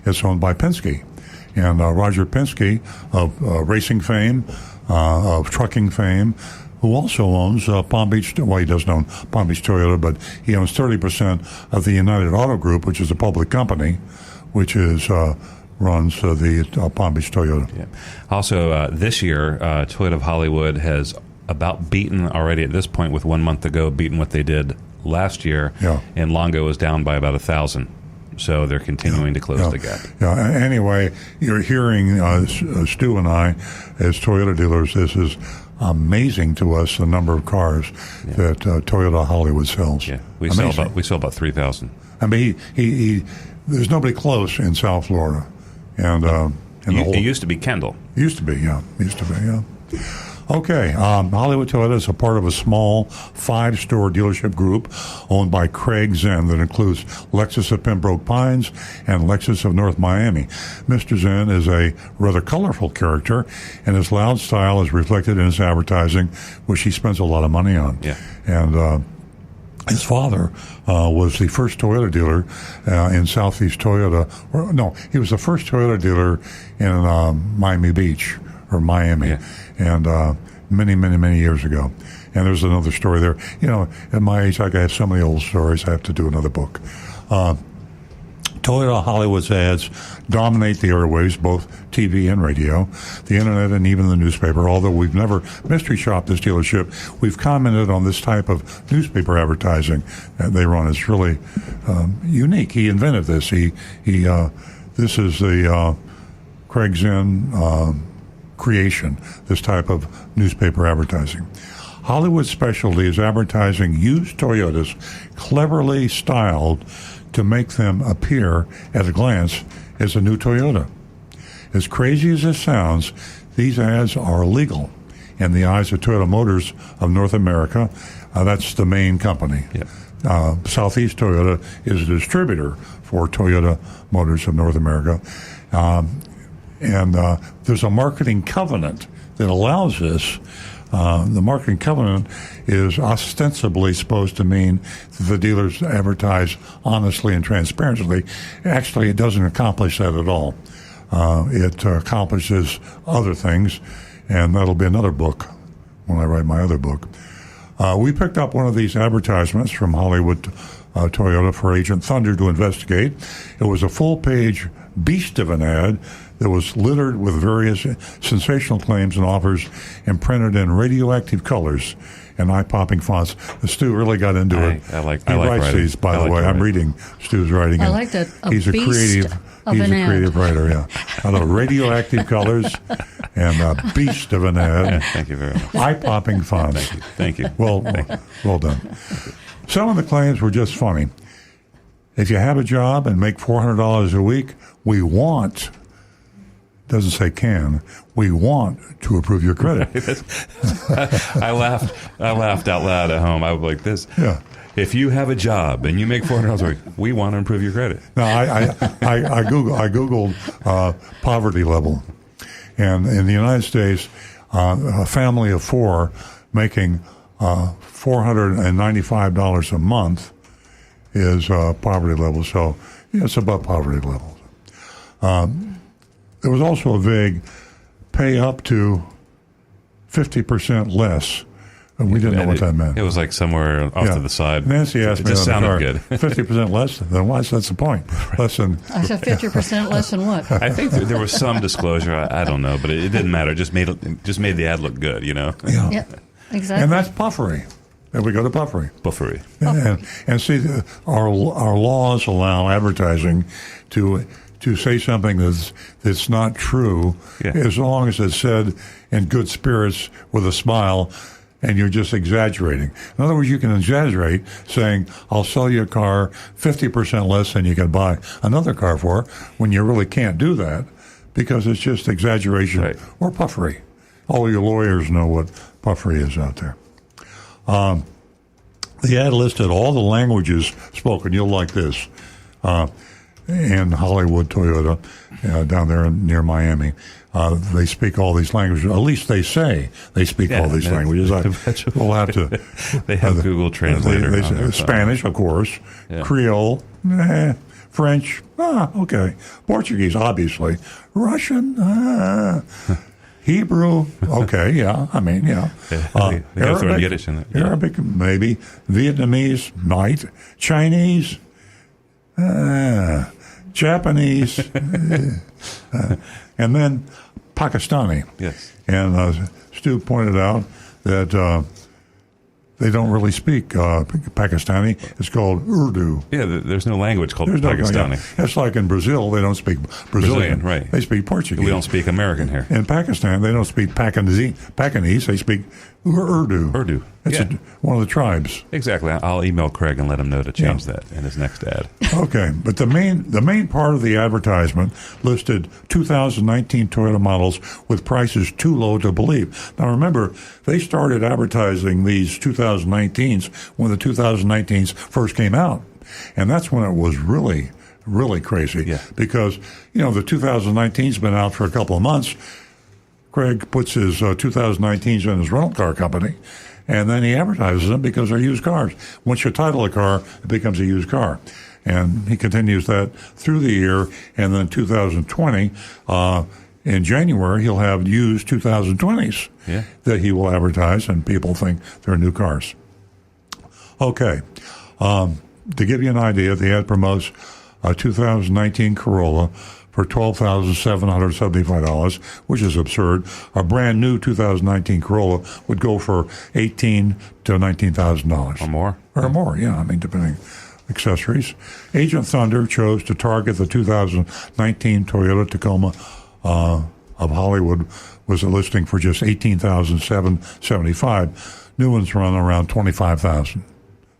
it's owned by Penske. And Roger Penske of racing fame, of trucking fame, who also owns Palm Beach. Well, he doesn't own Palm Beach Toyota, but he owns 30% of the United Auto Group, which is a public company, which is runs the Palm Beach Toyota. Yeah. Also, this year, Toyota of Hollywood has about beaten already at this point, with 1 month to go, beaten what they did last year. Yeah. And Longo is down by about 1,000. So they're continuing to close the gap. Yeah. Anyway, you're hearing Stu and I, as Toyota dealers, this is amazing to us, the number of cars that Toyota Hollywood sells. Yeah, we sell about 3,000. I mean, he there's nobody close in South Florida, and it used to be Kendall. Used to be, yeah. Okay, Hollywood Toyota is a part of a small 5-store dealership group owned by Craig Zen that includes Lexus of Pembroke Pines and Lexus of North Miami. Mr. Zen is a rather colorful character, and his loud style is reflected in his advertising, which he spends a lot of money on. Yeah. And his father was the first Toyota dealer in Southeast Toyota. He was the first Toyota dealer in Miami Beach, or Miami, and many years ago. And there's another story there. You know, at my age, I have so many old stories, I have to do another book. Toyota Hollywood's ads dominate the airwaves, both TV and radio, the internet, and even the newspaper. Although we've never mystery shopped this dealership, we've commented on this type of newspaper advertising that they run. It's really unique. He invented this. This is the Craig Zinn creation, this type of newspaper advertising. Hollywood's specialty is advertising used Toyotas cleverly styled to make them appear at a glance as a new Toyota. As crazy as this sounds, these ads are legal in the eyes of Toyota Motors of North America. That's the main company. Yep. Southeast Toyota is a distributor for Toyota Motors of North America. And there's a marketing covenant that allows this. The marketing covenant is ostensibly supposed to mean that the dealers advertise honestly and transparently. Actually, it doesn't accomplish that at all. It accomplishes other things, and that'll be another book when I write my other book. We picked up one of these advertisements from Hollywood Toyota for Agent Thunder to investigate. It was a full-page beast of an ad that was littered with various sensational claims and offers and printed in radioactive colors and eye-popping fonts. Stu really got into it. I like He writes writing. these, by the way. I'm reading Stu's writing. I like that. He's a creative writer, yeah. I know, radioactive colors and a beast of an ad. Yeah, thank you very much. Eye-popping fonts. Thank you. Well done. Some of the claims were just funny. If you have a job and make $400 a week, we want, doesn't say can, we want to approve your credit. I laughed out loud at home. I was like this. Yeah. If you have a job and you make $400 a week, we want to improve your credit. No, I googled poverty level, and in the United States, a family of 4 making $495 a month is poverty level. So it's above poverty level. There was also a vague pay up to 50% less. And we didn't know what that meant. It was like somewhere off to the side. Nancy asked me, it just sounded good. 50% less? Then why? That's the point. Less than. I said 50% less than what? I think there was some disclosure. I don't know, but it didn't matter. It just made the ad look good, you know? Yeah. Yep, exactly. And that's puffery. And we go to puffery. Buffery. And see, our laws allow advertising to say something that's not true, as long as it's said in good spirits with a smile, and you're just exaggerating. In other words, you can exaggerate saying, I'll sell you a car 50% less than you can buy another car for, when you really can't do that, because it's just exaggeration or puffery. All your lawyers know what puffery is out there. The ad listed all the languages spoken. You'll like this. In Hollywood Toyota, down there near Miami. They speak all these languages. At least they say they speak all these languages. We'll have to. They have Google Translator. Spanish, of course. Yeah. Creole, French, okay. Portuguese, obviously. Russian, Hebrew, okay, yeah. I mean, yeah. Arabic, maybe. Vietnamese, might. Chinese, Japanese, and then Pakistani. Yes. And Stu pointed out that they don't really speak Pakistani. It's called Urdu. Yeah, there's no language called Pakistani. It's like in Brazil, they don't speak Brazilian. Right. They speak Portuguese. We don't speak American here. In Pakistan, they don't speak Pakinese. They speak Urdu. Urdu. It's one of the tribes. Exactly. I'll email Craig and let him know to change that in his next ad. Okay, but the main part of the advertisement listed 2019 Toyota models with prices too low to believe. Now remember, they started advertising these 2019s when the 2019s first came out, and that's when it was really, really crazy. Yeah. Because the 2019's been out for a couple of months. Craig puts his 2019s in his rental car company, and then he advertises them because they're used cars. Once you title a car, it becomes a used car. And he continues that through the year, and then 2020, in January, he'll have used 2020s that he will advertise, and people think they're new cars. Okay. To give you an idea, the ad promotes a 2019 Corolla for $12,775, which is absurd. A brand new 2019 Corolla would go for $18,000 to $19,000. Or more? Or more, yeah. I mean, depending accessories. Agent Thunder chose to target the 2019 Toyota Tacoma of Hollywood, was a listing for just $18,775. New ones run around $25,000.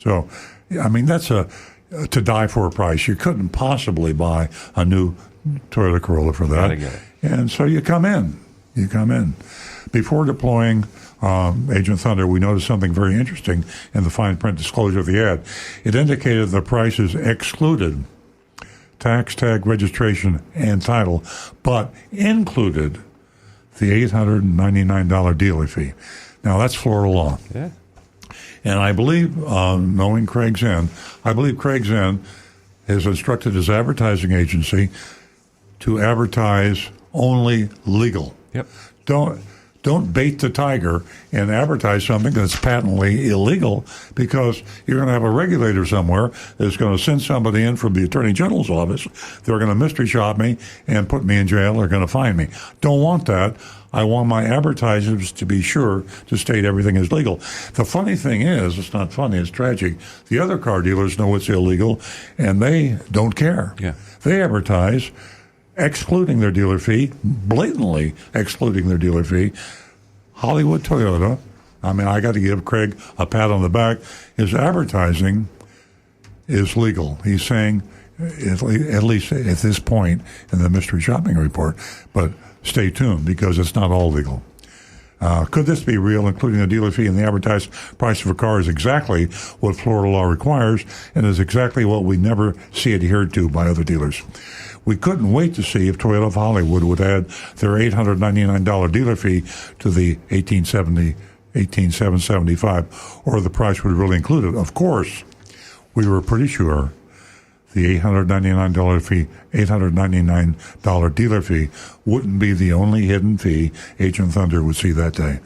So, I mean, that's to die for a price. You couldn't possibly buy a new Toyota Corolla for that. Gotta get it. And so you come in. Before deploying Agent Thunder, we noticed something very interesting in the fine print disclosure of the ad. It indicated the prices excluded tax, tag, registration, and title, but included the $899 dealer fee. Now, that's Florida law. Yeah. And I believe, knowing Craig's Inn, has instructed his advertising agency to advertise only legal. Yep. Don't bait the tiger and advertise something that's patently illegal, because you're going to have a regulator somewhere that's going to send somebody in from the Attorney General's office. They're going to mystery shop me and put me in jail. They're going to fine me. Don't want that. I want my advertisers to be sure to state everything is legal. The funny thing is, it's not funny, it's tragic. The other car dealers know it's illegal, and they don't care. Yeah. They advertise excluding their dealer fee, blatantly excluding their dealer fee. Hollywood Toyota, I mean, I got to give Craig a pat on the back. His advertising is legal. He's saying, at least at this point in the mystery shopping report, but stay tuned because it's not all legal. Could this be real, including the dealer fee and the advertised price of a car is exactly what Florida law requires and is exactly what we never see adhered to by other dealers. We couldn't wait to see if Toyota of Hollywood would add their $899 dealer fee to the $18,775, or the price would really include it. Of course, we were pretty sure the $899 dealer fee wouldn't be the only hidden fee Agent Thunder would see that day.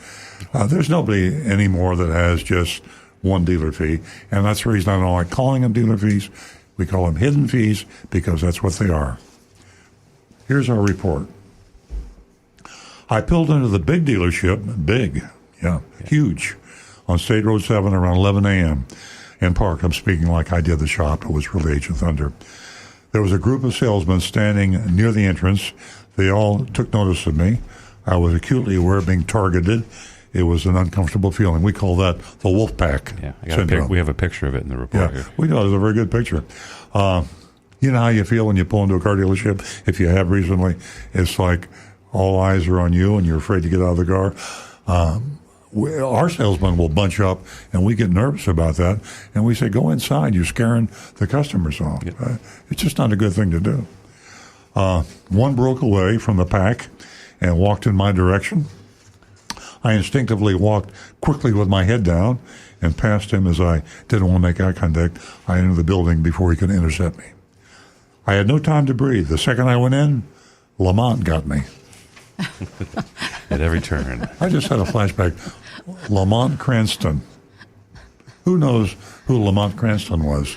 There's nobody anymore that has just one dealer fee, and that's the reason I don't like calling them dealer fees. We call them hidden fees because that's what they are. Here's our report. I pulled into the big dealership, huge, on State Road 7 around 11 a.m. and parked. I'm speaking like I did the shop. It was really Agent Thunder. There was a group of salesmen standing near the entrance. They all took notice of me. I was acutely aware of being targeted. It was an uncomfortable feeling. We call that the wolf pack syndrome. We have a picture of it in the report here. We know. It's a very good picture. You know how you feel when you pull into a car dealership? If you have recently, it's like all eyes are on you and you're afraid to get out of the car. Our salesmen will bunch up, and we get nervous about that. And we say, go inside. You're scaring the customers off. Yep. It's just not a good thing to do. One broke away from the pack and walked in my direction. I instinctively walked quickly with my head down and past him as I didn't want to make eye contact. I entered the building before he could intercept me. I had no time to breathe. The second I went in, Lamont got me. At every turn. I just had a flashback. Lamont Cranston. Who knows who Lamont Cranston was?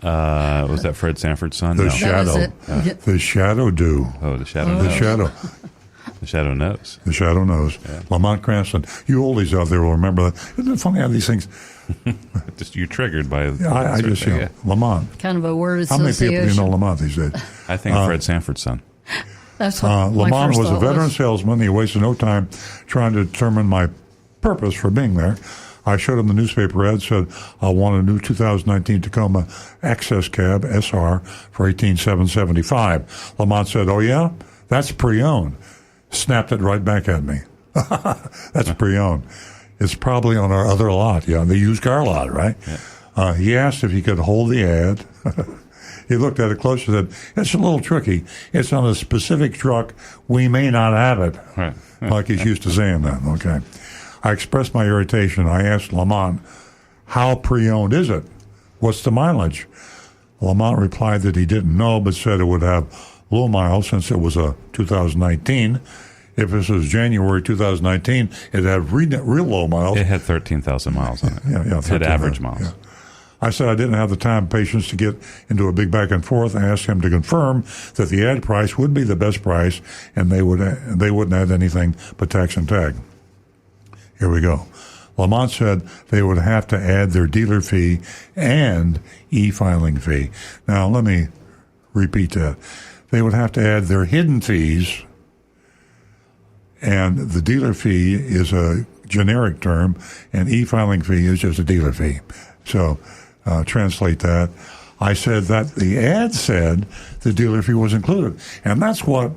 Was that Fred Sanford's son? The No. Shadow. it. The Shadow do. Oh, the Shadow. The Shadow. The Shadow knows. The Shadow knows. Yeah. Lamont Cranston. You oldies out there will remember that. Isn't it funny how these things... Just you're triggered by. I just, yeah. Lamont. Kind of a word How many people do you association. know Lamont these days? I think Fred Sanford's son. That's what my Lamont first was a thought veteran salesman. He wasted no time trying to determine my purpose for being there. I showed him the newspaper ad, said, I want a new 2019 Tacoma Access Cab SR for $18,775. Lamont said, oh, yeah? That's pre-owned. Snapped it right back at me. That's pre-owned. It's probably on our other lot, the used car lot, right? Yeah. He asked if he could hold the ad. He looked at it closer and said, it's a little tricky. It's on a specific truck. We may not have it. Right. Like he's used to saying that. Okay. I expressed my irritation. I asked Lamont, how pre-owned is it? What's the mileage? Lamont replied that he didn't know, but said it would have low miles since it was a 2019. If this was January 2019, it'd have real low miles. It had 13,000 miles on it. Yeah, It had 13,000, average miles. yeah. I said I didn't have the time and patience to get into a big back and forth. I asked him to confirm that the ad price would be the best price, and they wouldn't add anything but tax and tag. Here we go. Lamont said they would have to add their dealer fee and e-filing fee. Now, let me repeat that. They would have to add their hidden fees, and the dealer fee is a generic term, and e-filing fee is just a dealer fee. So translate that. I said that the ad said the dealer fee was included, and that's what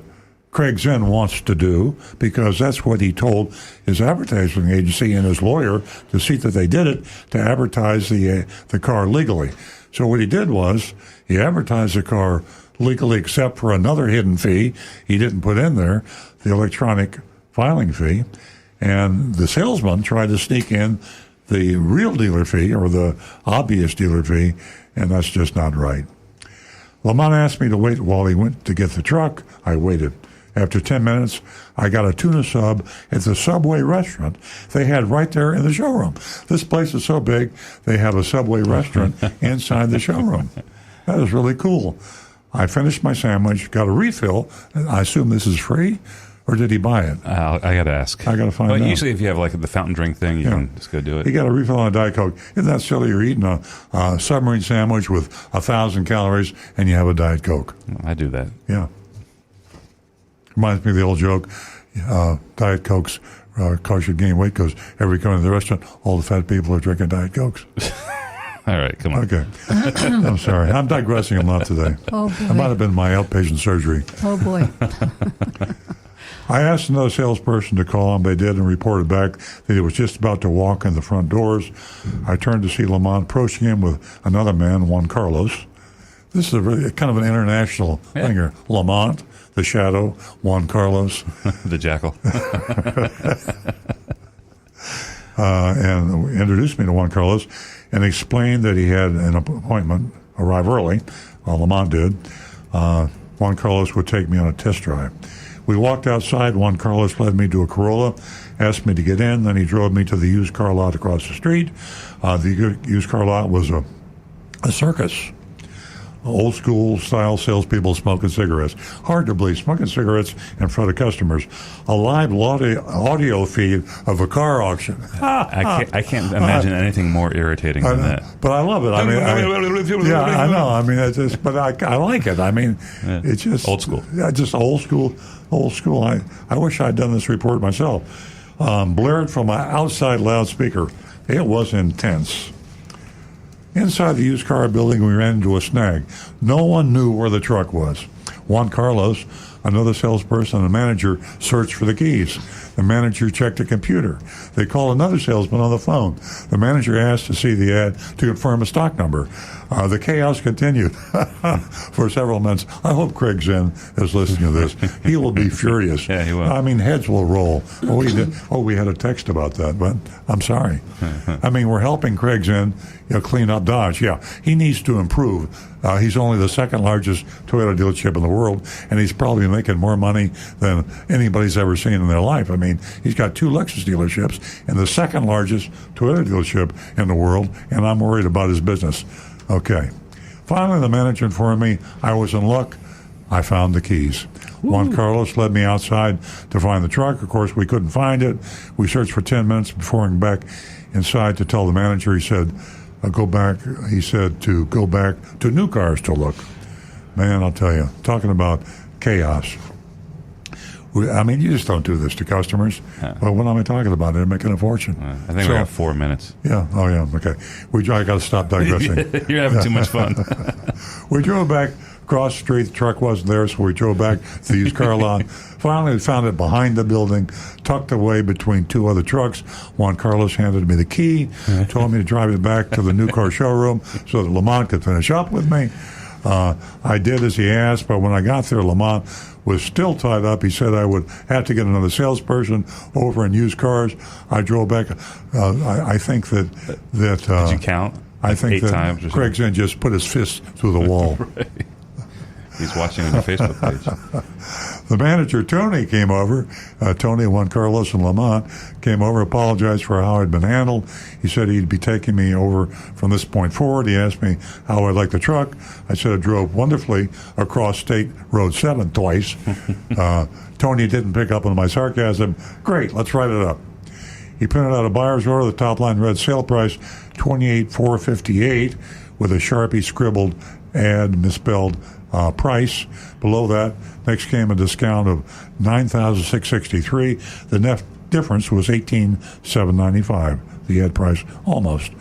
Craig Zinn wants to do, because that's what he told his advertising agency and his lawyer to see that they did it, to advertise the car legally. So what he did was he advertised the car legally, except for another hidden fee he didn't put in there, the electronic filing fee, and the salesman tried to sneak in the real dealer fee, or the obvious dealer fee, and that's just not right. Lamont asked me to wait while he went to get the truck. I waited. After 10 minutes, I got a tuna sub at the Subway restaurant they had right there in the showroom. This place is so big, they have a Subway restaurant inside the showroom. That is really cool. I finished my sandwich, got a refill. I assume this is free, or did he buy it? I got to ask. I got to find out. Usually if you have like the fountain drink thing, you can just go do it. He got a refill on a Diet Coke. Isn't that silly? You're eating a submarine sandwich with 1,000 calories, and you have a Diet Coke. I do that. Yeah. Reminds me of the old joke, Diet Cokes cause you gain weight because every time in the restaurant, all the fat people are drinking Diet Cokes. All right, come on. Okay. I'm sorry. I'm digressing a lot today. Oh, That boy. might have been my outpatient surgery. Oh, boy. I asked another salesperson to call him. They did, and reported back that he was just about to walk in the front doors. I turned to see Lamont approaching him with another man, Juan Carlos. This is a really kind of an international thing here. Lamont, the Shadow, Juan Carlos. The Jackal. And introduced me to Juan Carlos and explained that he had an appointment, arrive early, Lamont did. Juan Carlos would take me on a test drive. We walked outside. Juan Carlos led me to a Corolla, asked me to get in. Then he drove me to the used car lot across the street. The used car lot was a circus. Old school style salespeople smoking cigarettes. Hard to believe, smoking cigarettes in front of customers. A live audio feed of a car auction. I can't imagine anything more irritating than that. But I love it. I mean, I know. I mean, it's just, but I like it. I mean, it's just Old school. Yeah, just old school. Old school. I wish I'd done this report myself. Blared from an outside loudspeaker. It was intense. Inside the used car building, we ran into a snag. No one knew where the truck was. Juan Carlos, another salesperson and manager, searched for the keys. The manager checked a computer. They called another salesman on the phone. The manager asked to see the ad to confirm a stock number. The chaos continued for several months. I hope Craig Zinn is listening to this. He will be furious. Yeah, he will. I mean, heads will roll. We had a text about that, but I'm sorry. I mean, we're helping Craig Zinn clean up Dodge. Yeah, he needs to improve. He's only the second largest Toyota dealership in the world, and he's probably making more money than anybody's ever seen in their life. I mean, he's got 2 Lexus dealerships and the second largest Toyota dealership in the world, and I'm worried about his business. Okay. Finally, the manager informed me I was in luck. I found the keys. Juan Carlos led me outside to find the truck. Of course, we couldn't find it. We searched for 10 minutes before going back inside to tell the manager. He said, go back to new cars to look. Man, I'll tell you, talking about chaos. I mean, you just don't do this to customers. Well, what am I talking about? They're making a fortune. I think we have 4 minutes. Yeah. Oh, yeah. Okay. I got to stop digressing. You're having too much fun. We drove back across the street. The truck wasn't there, so we drove back to the used car lot. Finally, we found it behind the building, tucked away between 2 other trucks. Juan Carlos handed me the key, told me to drive it back to the new car showroom so that Lamont could finish up with me. I did as he asked, but when I got there, Lamont was still tied up. He said I would have to get another salesperson over and used cars. I drove back. I think that Did you count? I think 8 that times Craig Zinn just put his fist through the wall. Right. He's watching on your Facebook page. The manager, Tony, came over. Tony, Juan Carlos, and Lamont came over, apologized for how I'd been handled. He said he'd be taking me over from this point forward. He asked me how I liked the truck. I said I drove wonderfully across State Road 7 twice. Tony didn't pick up on my sarcasm. Great, let's write it up. He printed out a buyer's order. The top line read sale price $28,458 with a Sharpie scribbled ad misspelled price. Below that, next came a discount of $9,663. The net difference was $18,795. The ad price almost.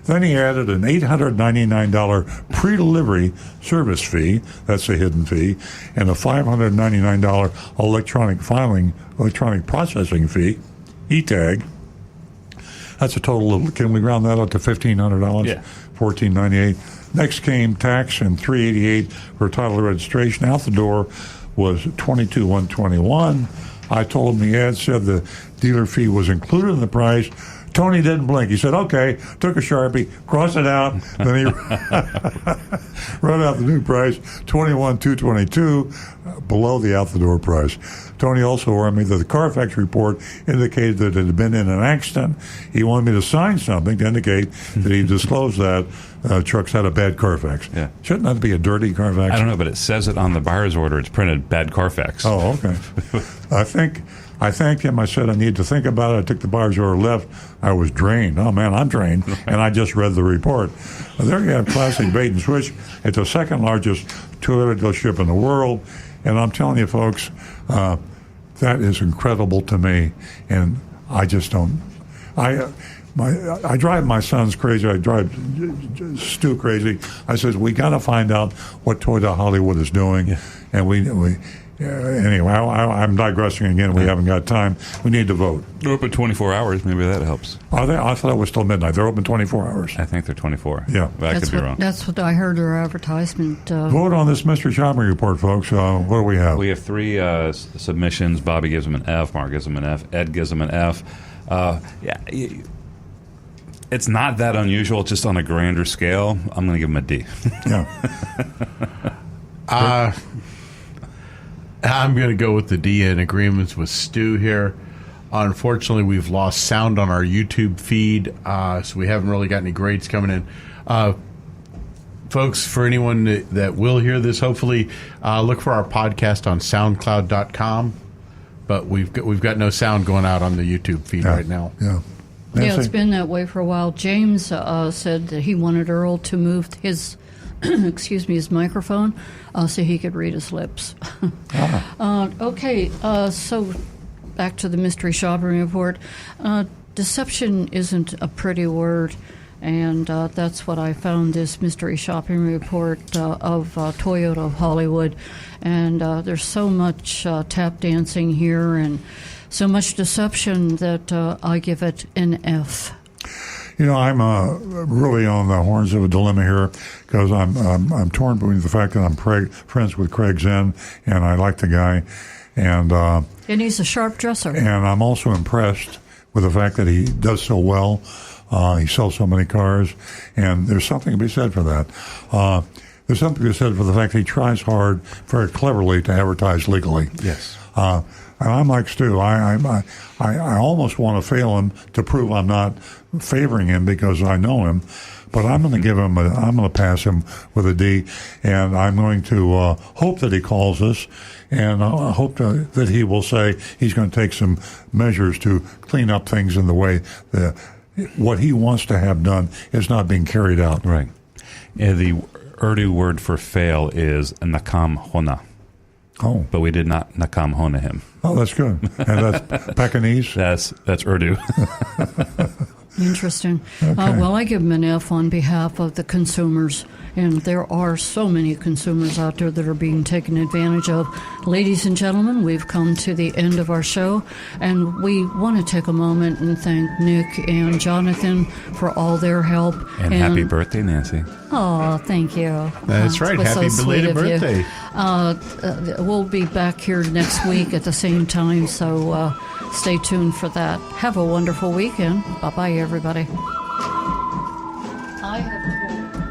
Then he added an $899 pre-delivery service fee, that's a hidden fee, and a $599 electronic processing fee, e-tag. That's a total of, can we round that up to $1,500? Yeah. $1,498. Next came tax and $388 for title and registration. Out the door was $22,121. I told him the ad said the dealer fee was included in the price. Tony didn't blink. He said, okay, took a Sharpie, crossed it out, then he wrote out the new price, $21,222, below the out-the-door price. Tony also warned me that the Carfax report indicated that it had been in an accident. He wanted me to sign something to indicate that he disclosed that trucks had a bad Carfax. Yeah. Shouldn't that be a dirty Carfax? I don't know, but it says it on the buyer's order. It's printed bad Carfax. Oh, okay. I thanked him. I said I need to think about it. I took the buyer's order left. I was drained. Oh, man, I'm drained. And I just read the report. Well, there you have classic bait and switch. It's the second largest Toyota dealership in the world. And I'm telling you, folks, that is incredible to me. And I just don't. I drive my sons crazy. I drive Stu crazy. I said, we got to find out what Toyota Hollywood is doing. Yeah. And we anyway, I'm digressing again. We haven't got time. We need to vote. They're open 24 hours. Maybe that helps. Are they? I thought it was still midnight. They're open 24 hours. I think they're 24. Yeah. But I could be wrong. That's what I heard their advertisement. Vote on this mystery shopping report, folks. What do we have? We have 3 submissions. Bobby gives them an F. Mark gives them an F. Ed gives them an F. It's not that unusual, just on a grander scale. I'm going to give them a D. Yeah. I'm going to go with the D in agreements with Stu here. Unfortunately, we've lost sound on our YouTube feed, so we haven't really got any grades coming in. Folks, for anyone that will hear this, hopefully look for our podcast on SoundCloud.com. But we've got no sound going out on the YouTube feed right now. Yeah. Yeah, it's been that way for a while. James said that he wanted Earl to move his his microphone so he could read his lips. Okay, so back to the mystery shopping report. Deception isn't a pretty word, and that's what I found this mystery shopping report of Toyota of Hollywood. And there's so much tap dancing here and so much deception that I give it an F. You know, I'm really on the horns of a dilemma here because I'm torn between the fact that I'm friends with Craig Zinn and I like the guy, and he's a sharp dresser. And I'm also impressed with the fact that he does so well. He sells so many cars, and there's something to be said for that. There's something to be said for the fact that he tries hard, very cleverly, to advertise legally. Yes. And I'm like Stu. I almost want to fail him to prove I'm not favoring him because I know him. But I'm going to I'm going to pass him with a D, and I'm going to hope that he calls us, and I hope that he will say he's going to take some measures to clean up things in the way that what he wants to have done is not being carried out. Right. The Urdu word for fail is nakam hona. Oh. But we did not nakam hona him. Oh, that's good. And that's Pekingese? That's Urdu. Interesting. Okay. Well, I give him an F on behalf of the consumers. And there are so many consumers out there that are being taken advantage of. Ladies and gentlemen, we've come to the end of our show, and we want to take a moment and thank Nick and Jonathan for all their help. And happy birthday, Nancy. Oh, thank you. That's right. It was Happy so sweet belated of you. birthday. We'll be back here next week at the same time, so stay tuned for that. Have a wonderful weekend. Bye-bye, everybody. I have